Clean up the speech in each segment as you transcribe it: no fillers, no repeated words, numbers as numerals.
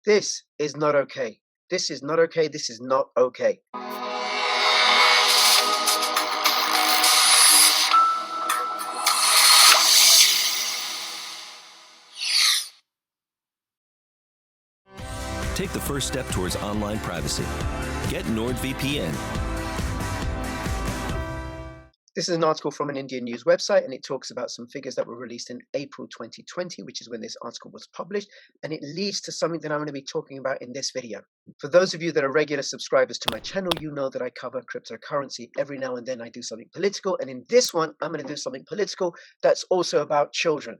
This is not okay. This is not okay. This is not okay. Take the first step towards online privacy. Get NordVPN. This is an article from an Indian news website, and it talks about some figures that were released in April 2020, which is when this article was published, and it leads to something that I'm going to be talking about in this video. For those of you that are regular subscribers to my channel, you know that I cover cryptocurrency. Every now and then I do something political, and in this one, I'm going to do something political that's also about children.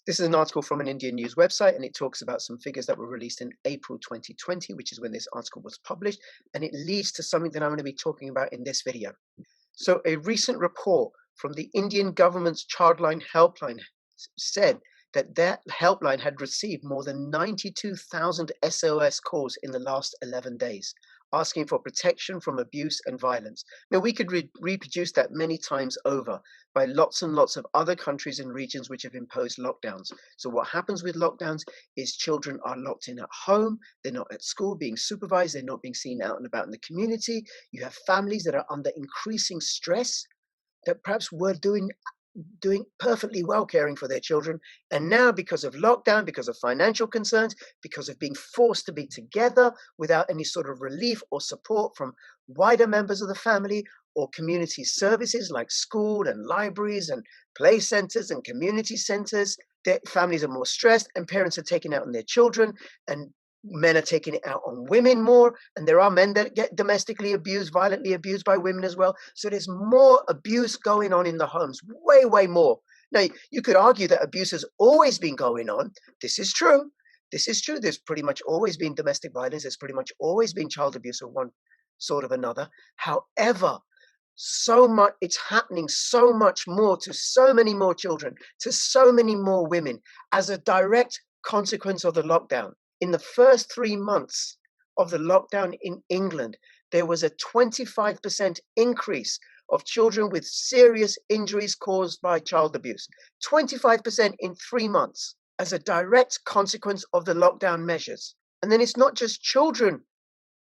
This is an article from an Indian news website, and it talks about some figures that were released in April 2020, which is when this article was published, and it leads to something that I'm going to be talking about in this video. So a recent report from the Indian government's Childline Helpline said that that helpline had received more than 92,000 SOS calls in the last 11 days, asking for protection from abuse and violence. Now, we could reproduce that many times over by lots and lots of other countries and regions which have imposed lockdowns. So what happens with lockdowns is children are locked in at home, they're not at school being supervised, they're not being seen out and about in the community. You have families that are under increasing stress that perhaps were doing perfectly well caring for their children, and now because of lockdown, because of financial concerns, because of being forced to be together without any sort of relief or support from wider members of the family or community services like school and libraries and play centers and community centers, their families are more stressed, and parents are taking out on their children, and men are taking it out on women more, and there are men that get domestically abused, violently abused by women as well. So there's more abuse going on in the homes, way more. Now, you could argue that abuse has always been going on. This is true. This is true. There's pretty much always been domestic violence. There's pretty much always been child abuse of one sort of another. However, so much, it's happening so much more to so many more children, to so many more women as a direct consequence of the lockdown. In the first 3 months of the lockdown in England, there was a 25% increase of children with serious injuries caused by child abuse. 25% in 3 months as a direct consequence of the lockdown measures. And then it's not just children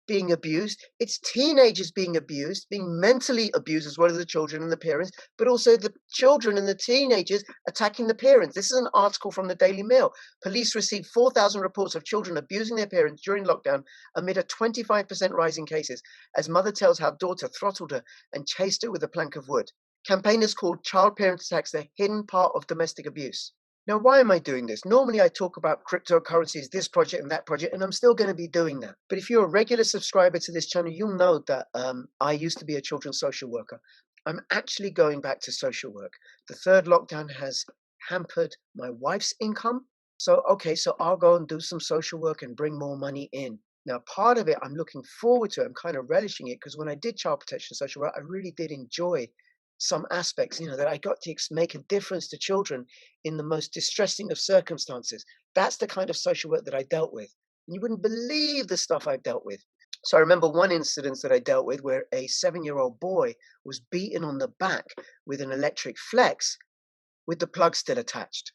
being abused, it's teenagers being abused, being mentally abused as well as the children and the parents, but also the children and the teenagers attacking the parents. This is an article from the Daily Mail. Police received 4,000 reports of children abusing their parents during lockdown amid a 25% rise in cases, as mother tells how daughter throttled her and chased her with a plank of wood. Campaigners called child parent attacks the hidden part of domestic abuse. Now, why am I doing this? Normally, I talk about cryptocurrencies, this project and that project, and I'm still going to be doing that. But if you're a regular subscriber to this channel, you'll know that I used to be a children's social worker. I'm actually going back to social work. The third lockdown has hampered my wife's income. So I'll go and do some social work and bring more money in. Now, part of it, I'm looking forward to it. I'm kind of relishing it because when I did child protection social work, I really did enjoy some aspects, that I got to make a difference to children in the most distressing of circumstances. That's the kind of social work that I dealt with. And you wouldn't believe the stuff I've dealt with. So I remember one incident that I dealt with where a 7-year-old boy was beaten on the back with an electric flex with the plug still attached.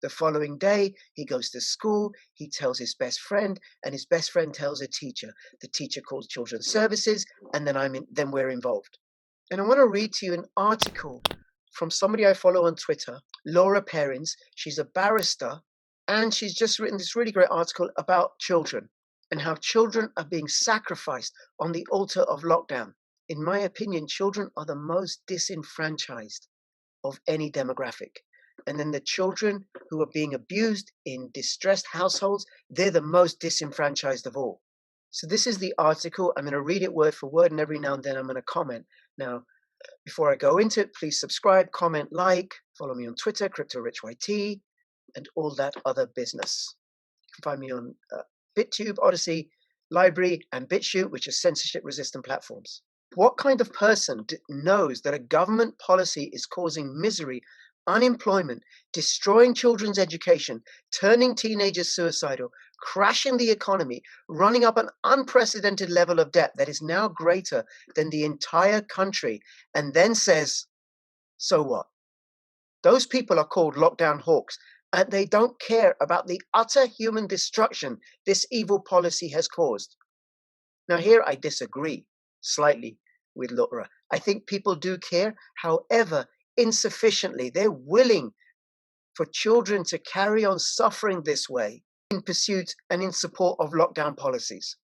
The following day, he goes to school, he tells his best friend, and his best friend tells a teacher. The teacher calls children's services, and then we're involved. And I want to read to you an article from somebody I follow on Twitter, Laura Perrins. She's a barrister, and she's just written this really great article about children and how children are being sacrificed on the altar of lockdown. In my opinion, children are the most disenfranchised of any demographic. And then the children who are being abused in distressed households, they're the most disenfranchised of all. So this is the article. I'm going to read it word for word, and every now and then I'm going to comment. Now, before I go into it, please subscribe, comment, like, follow me on Twitter, CryptoRichYT, and all that other business. You can find me on BitTube, Odyssey, Library, and Bitchute, which are censorship-resistant platforms. What kind of person knows that a government policy is causing misery, unemployment, destroying children's education, turning teenagers suicidal, crashing the economy, running up an unprecedented level of debt that is now greater than the entire country, and then says, so what? Those people are called lockdown hawks, And they don't care about the utter human destruction this evil policy has caused. Now, here I disagree slightly with Laura. I think people do care, however, insufficiently. They're willing for children to carry on suffering this way in pursuit and in support of lockdown policies.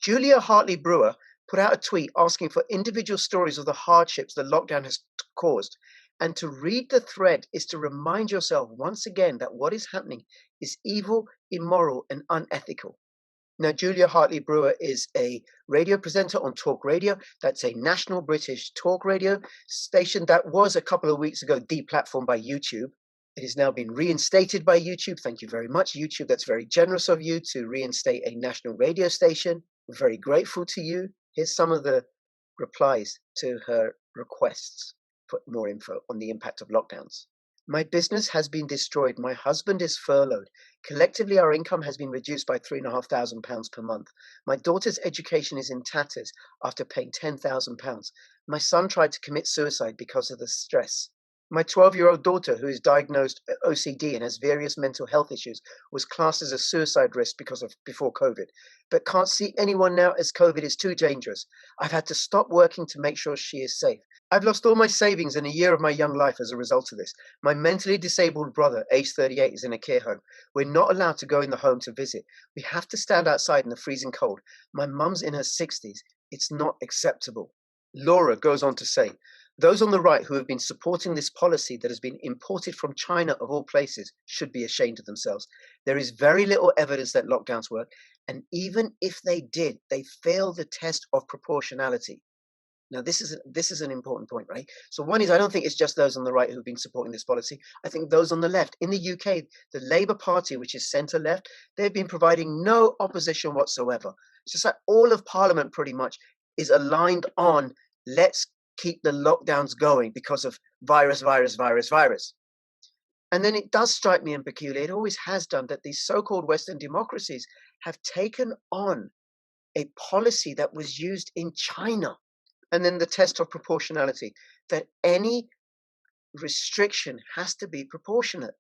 Julia Hartley Brewer put out a tweet asking for individual stories of the hardships the lockdown has caused. And to read the thread is to remind yourself once again that what is happening is evil, immoral, and unethical. Now, Julia Hartley Brewer is a radio presenter on Talk Radio. That's a national British talk radio station that was a couple of weeks ago deplatformed by YouTube. It has now been reinstated by YouTube. Thank you very much, YouTube. That's very generous of you to reinstate a national radio station. We're very grateful to you. Here's some of the replies to her requests for more info on the impact of lockdowns. My business has been destroyed. My husband is furloughed. Collectively, our income has been reduced by £3,500 per month. My daughter's education is in tatters after paying £10,000. My son tried to commit suicide because of the stress. My 12-year-old daughter, who is diagnosed OCD and has various mental health issues, was classed as a suicide risk before COVID, but can't see anyone now as COVID is too dangerous. I've had to stop working to make sure she is safe. I've lost all my savings and a year of my young life as a result of this. My mentally disabled brother, age 38, is in a care home. We're not allowed to go in the home to visit. We have to stand outside in the freezing cold. My mum's in her 60s. It's not acceptable. Laura goes on to say, those on the right who have been supporting this policy that has been imported from China of all places should be ashamed of themselves. There is very little evidence that lockdowns work, and even if they did, they fail the test of proportionality. Now, this is an important point, right? So one is, I don't think it's just those on the right who've been supporting this policy. I think those on the left. In the UK, the Labour Party, which is centre-left, they've been providing no opposition whatsoever. It's just that all of Parliament pretty much is aligned on let's keep the lockdowns going because of virus. And then it does strike me and peculiar, it always has done, that these so-called Western democracies have taken on a policy that was used in China. And then the test of proportionality, that any restriction has to be proportionate.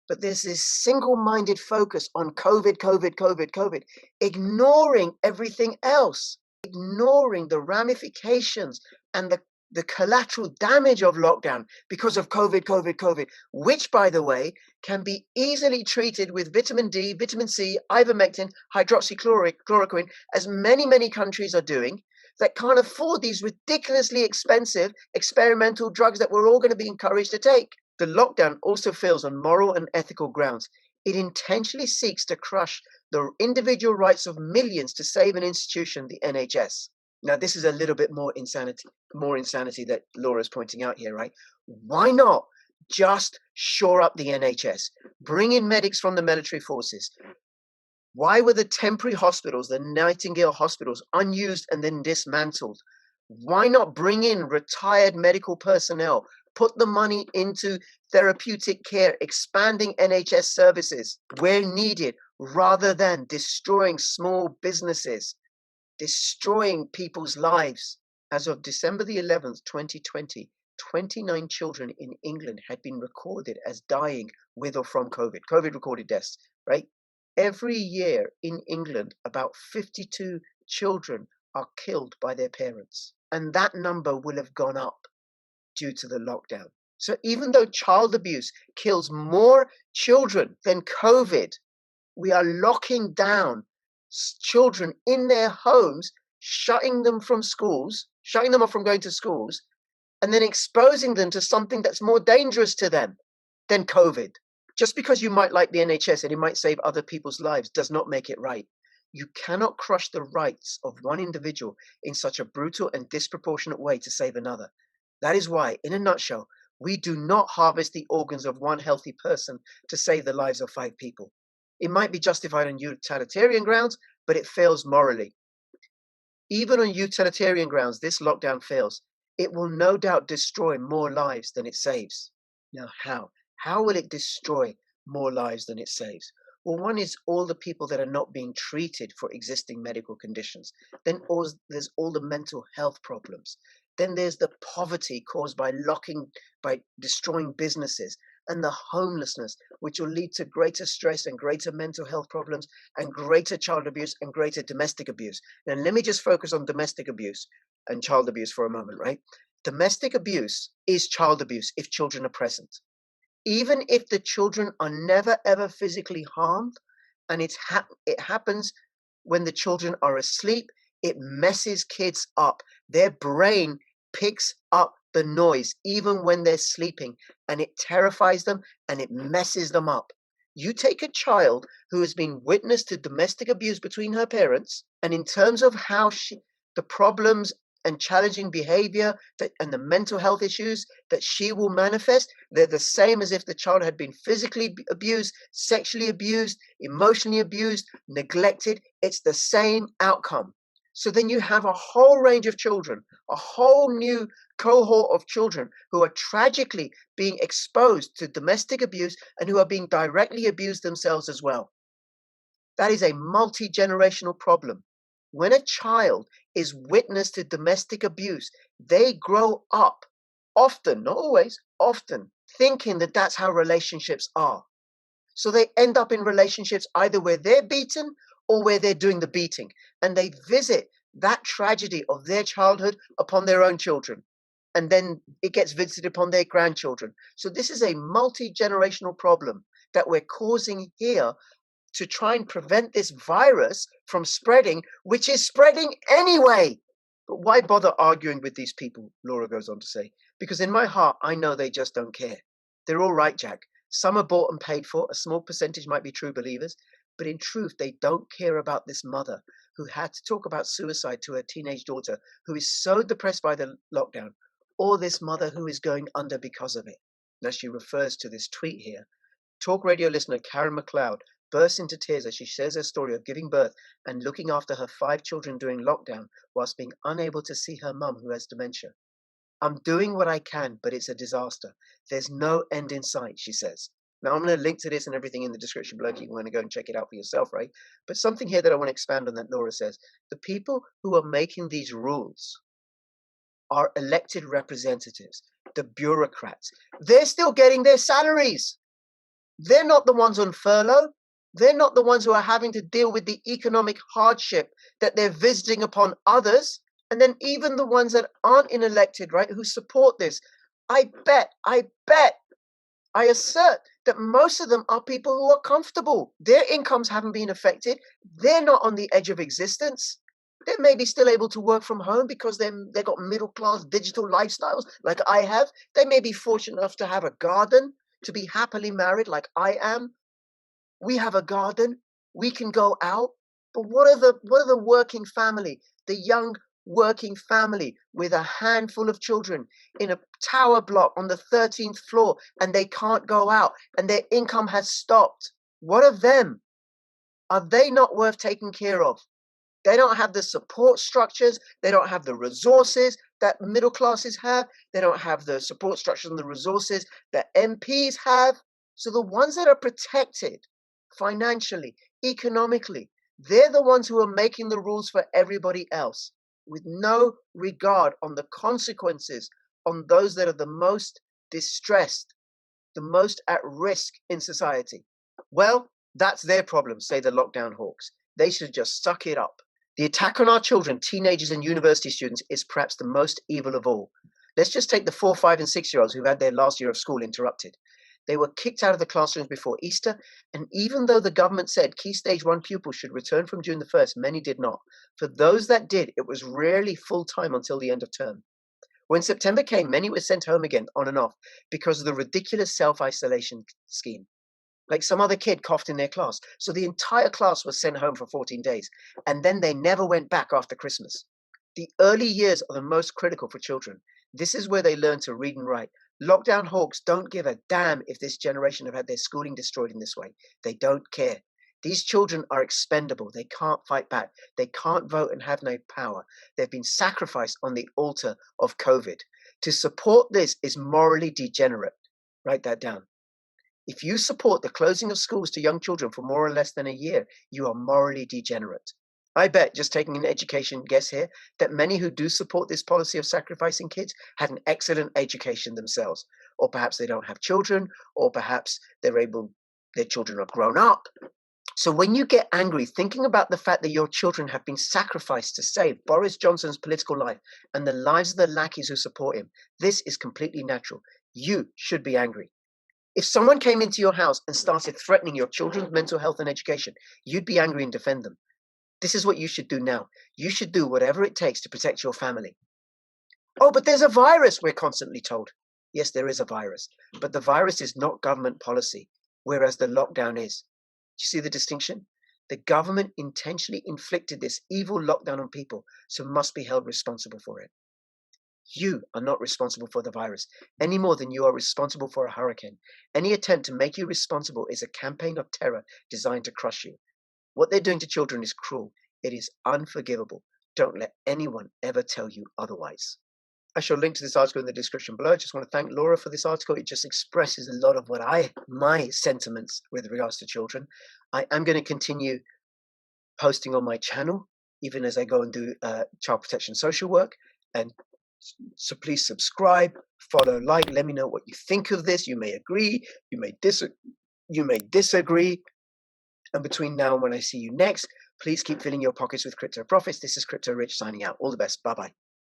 But there's this single-minded focus on COVID, ignoring everything else, ignoring the ramifications and the collateral damage of lockdown because of COVID, which, by the way, can be easily treated with vitamin D, vitamin C, ivermectin, hydroxychloroquine, as many countries are doing, that can't afford these ridiculously expensive experimental drugs that we're all going to be encouraged to take. The lockdown also fails on moral and ethical grounds. It intentionally seeks to crush the individual rights of millions to save an institution, the NHS. Now, this is a little bit more insanity that Laura's pointing out here, right? Why not just shore up the NHS? Bring in medics from the military forces. Why were the temporary hospitals, the Nightingale hospitals, unused and then dismantled? Why not bring in retired medical personnel, put the money into therapeutic care, expanding NHS services where needed, rather than destroying small businesses, destroying people's lives? As of December the 11th, 2020, 29 children in England had been recorded as dying with or from COVID. COVID recorded deaths, right? Every year in England, about 52 children are killed by their parents. And that number will have gone up due to the lockdown. So even though child abuse kills more children than COVID, we are locking down children in their homes, shutting them from schools, shutting them off from going to schools, and then exposing them to something that's more dangerous to them than COVID. Just because you might like the NHS and it might save other people's lives does not make it right. You cannot crush the rights of one individual in such a brutal and disproportionate way to save another. That is why, in a nutshell, we do not harvest the organs of one healthy person to save the lives of 5 people. It might be justified on utilitarian grounds, but it fails morally. Even on utilitarian grounds, this lockdown fails. It will no doubt destroy more lives than it saves. Now, how? How will it destroy more lives than it saves? Well, one is all the people that are not being treated for existing medical conditions. Then there's all the mental health problems. Then there's the poverty caused by destroying businesses, and the homelessness, which will lead to greater stress and greater mental health problems and greater child abuse and greater domestic abuse. Now, let me just focus on domestic abuse and child abuse for a moment, right? Domestic abuse is child abuse if children are present. Even if the children are never ever physically harmed, and it happens when the children are asleep, it messes kids up. Their brain picks up the noise even when they're sleeping, and it terrifies them and it messes them up. You take a child who has been witness to domestic abuse between her parents, and in terms of how the problems and challenging behavior and the mental health issues that she will manifest, they're the same as if the child had been physically abused, sexually abused, emotionally abused, neglected. It's the same outcome. So then you have a whole range of children, a whole new cohort of children who are tragically being exposed to domestic abuse and who are being directly abused themselves as well. That is a multi-generational problem. When a child is witness to domestic abuse, they grow up often, not always, often, thinking that that's how relationships are. So they end up in relationships either where they're beaten or where they're doing the beating. And they visit that tragedy of their childhood upon their own children. And then it gets visited upon their grandchildren. So this is a multi-generational problem that we're causing here to try and prevent this virus from spreading, which is spreading anyway. But why bother arguing with these people, Laura goes on to say, because in my heart, I know they just don't care. They're all right, Jack. Some are bought and paid for. A small percentage might be true believers. But in truth, they don't care about this mother who had to talk about suicide to her teenage daughter, who is so depressed by the lockdown, or this mother who is going under because of it. Now, she refers to this tweet here. Talk radio listener Karen McLeod bursts into tears as she shares her story of giving birth and looking after her 5 children during lockdown whilst being unable to see her mum who has dementia. I'm doing what I can, but it's a disaster. There's no end in sight, she says. Now, I'm going to link to this and everything in the description below if you want to go and check it out for yourself, right? But something here that I want to expand on that Laura says. The people who are making these rules are elected representatives, the bureaucrats. They're still getting their salaries. They're not the ones on furlough. They're not the ones who are having to deal with the economic hardship that they're visiting upon others. And then even the ones that aren't in elected, right, who support this, I assert that most of them are people who are comfortable. Their incomes haven't been affected. They're not on the edge of existence. They may be still able to work from home because they've got middle-class digital lifestyles like I have. They may be fortunate enough to have a garden, to be happily married like I am. We have a garden. We can go out. But what are the working family, the young working family with a handful of children in a tower block on the 13th floor, and they can't go out and their income has stopped? What of them? Are they not worth taking care of? They don't have the support structures. They don't have the resources that middle classes have. They don't have the support structures and the resources that MPs have. So the ones that are protected financially, economically, they're the ones who are making the rules for everybody else, with no regard on the consequences on those that are the most distressed, the most at risk in society. Well, that's their problem, say the lockdown hawks. They should just suck it up. The attack on our children, teenagers and university students is perhaps the most evil of all. Let's just take the 4, 5 and 6-year-olds who've had their last year of school interrupted. They were kicked out of the classrooms before Easter, and even though the government said Key Stage 1 pupils should return from June the 1st, many did not. For those that did, it was rarely full-time until the end of term. When September came, many were sent home again, on and off, because of the ridiculous self-isolation scheme. Like some other kid coughed in their class, so the entire class was sent home for 14 days, and then they never went back after Christmas. The early years are the most critical for children. This is where they learn to read and write. Lockdown hawks don't give a damn if this generation have had their schooling destroyed in this way. They don't care. These children are expendable. They can't fight back. They can't vote and have no power. They've been sacrificed on the altar of COVID. To support this is morally degenerate. Write that down. If you support the closing of schools to young children for more or less than a year, you are morally degenerate. I bet, just taking an education guess here, that many who do support this policy of sacrificing kids had an excellent education themselves. Or perhaps they don't have children, or perhaps their children are grown up. So when you get angry thinking about the fact that your children have been sacrificed to save Boris Johnson's political life and the lives of the lackeys who support him, this is completely natural. You should be angry. If someone came into your house and started threatening your children's mental health and education, you'd be angry and defend them. This is what you should do now. You should do whatever it takes to protect your family. Oh, but there's a virus, we're constantly told. Yes, there is a virus, but the virus is not government policy, whereas the lockdown is. Do you see the distinction? The government intentionally inflicted this evil lockdown on people, so must be held responsible for it. You are not responsible for the virus, any more than you are responsible for a hurricane. Any attempt to make you responsible is a campaign of terror designed to crush you. What they're doing to children is cruel. It is unforgivable. Don't let anyone ever tell you otherwise. I shall link to this article in the description below. I just want to thank Laura for this article. It just expresses a lot of my sentiments with regards to children. I am going to continue posting on my channel, even as I go and do child protection social work. And so please subscribe, follow, like, let me know what you think of this. You may agree, you may disagree. And between now and when I see you next, please keep filling your pockets with crypto profits. This is Crypto Rich signing out. All the best. Bye-bye.